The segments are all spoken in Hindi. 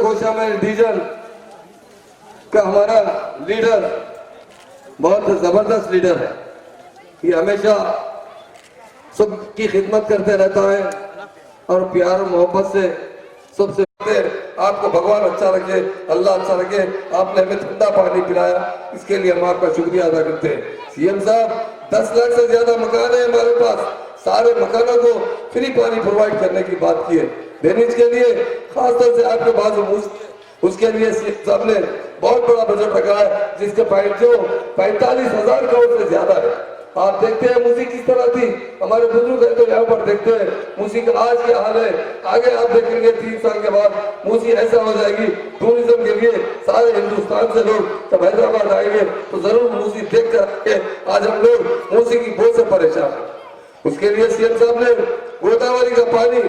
गोशामल डिवीजन का हमारा लीडर बहुत जबरदस्त लीडर है। ये हमेशा सबकी खिदमत करते रहता है और प्यार और मोहब्बत से सबसे आपको भगवान अच्छा रखे, अल्लाह अच्छा रखे। आपने हमें ठंडा पानी पिलाया, इसके लिए हम आपका शुक्रिया अदा करते हैं। सीएम साहब 10 लाख से ज्यादा मकान है हमारे पास, सारे मकानों को फ्री पानी प्रोवाइड करने की बात की है। बेनिज के लिए खासतौर से आपके पास उसके लिए सीएम साहब ने बहुत बड़ा बजट रखा है, जिसके 45,000 करोड़ से ज्यादा है। आप देखते हैं मूसी किस तरह थी, हमारे बुजुर्ग है तो यहाँ पर देखते हैं मूसी का आज क्या हाल है। आगे आप देखेंगे 3 साल के बाद मूसी ऐसा हो जाएगी, टूरिज्म के लिए सारे हिंदुस्तान से लोग जब हैदराबाद आएंगे तो जरूर मूसी देख कर आएंगे। आज हम लोग मूसी की बोझ से परेशान हैं। उसके लिए सीएम साहब ने गोदावरी का पानी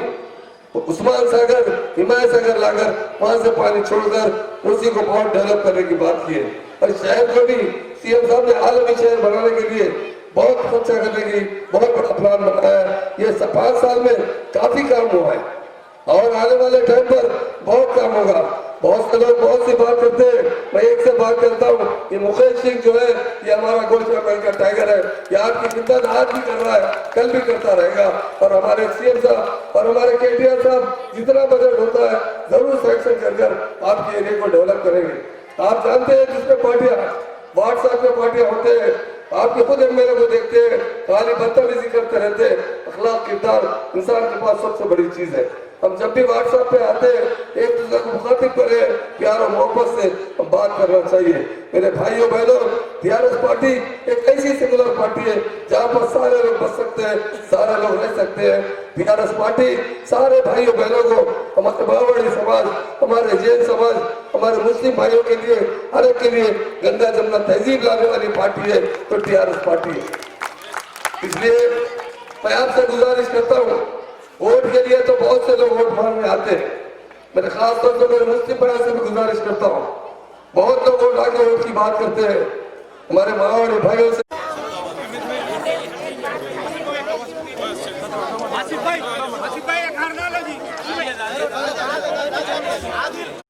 उस्मान सागर, हिमायत सागर लाकर वहां से पानी छोड़कर उसी को बहुत डेवलप करने की बात की है। और शहर को भी सीएम साहब ने आलमी शहर बनाने के लिए बहुत अच्छा करने की बहुत बड़ा प्लान बनाया है। ये 5 साल में काफी काम हुआ है और आने वाले टाइम पर बहुत काम होगा। बहुत से लोग बहुत सी बात करते हैं, मैं एक से बात करता हूँ। ये मुकेश सिंह जो है, ये हमारा गोशामल का टाइगर है। ये आपकी खिदमत आज भी कर रहा है, कल भी करता रहेगा। और हमारे सीएम साहब और हमारे केटीआर साहब जितना बजट होता है जरूर सैंक्शन कर आपके एरिया को डेवलप करेंगे। आप जानते हैं जिसमें पार्टियां व्हाट्सएप में पार्टियां होते हैं, आपके खुद एमएलए को देखते हैं खाली बदतमीजी करते रहते हैं। अखलाक किरदार इंसान के पास सबसे बड़ी चीज है। हम जब भी व्हाट्सएप पे आते हैं एक दूसरे को मुखातिब करें, प्यार और मोहब्बत से हम बात करना चाहिए। मेरे भाइयों बहनों, टीआरएस पार्टी एक ऐसी सेकुलर पार्टी है जहाँ पर सारे लोग बच सकते हैं, सारे लोग रह सकते हैं। टीआरएस पार्टी सारे भाइयों बहनों को, हमारे बावड़ी समाज, हमारे जैन समाज, हमारे मुस्लिम भाइयों के लिए, हर एक के लिए गंगा जमुना तहजीब लाने वाली पार्टी है तो टीआरएस पार्टी है। इसलिए मैं आपसे गुजारिश करता हूँ, वोट के लिए तो बहुत से लोग वोट मांगने आते हैं। मैंने खास तौर से मेरे मुस्लिम भाइयों से भी गुजारिश करता हूँ, बहुत लोग वोट आके वोट की बात करते हैं। हमारे माँ और भाइयों से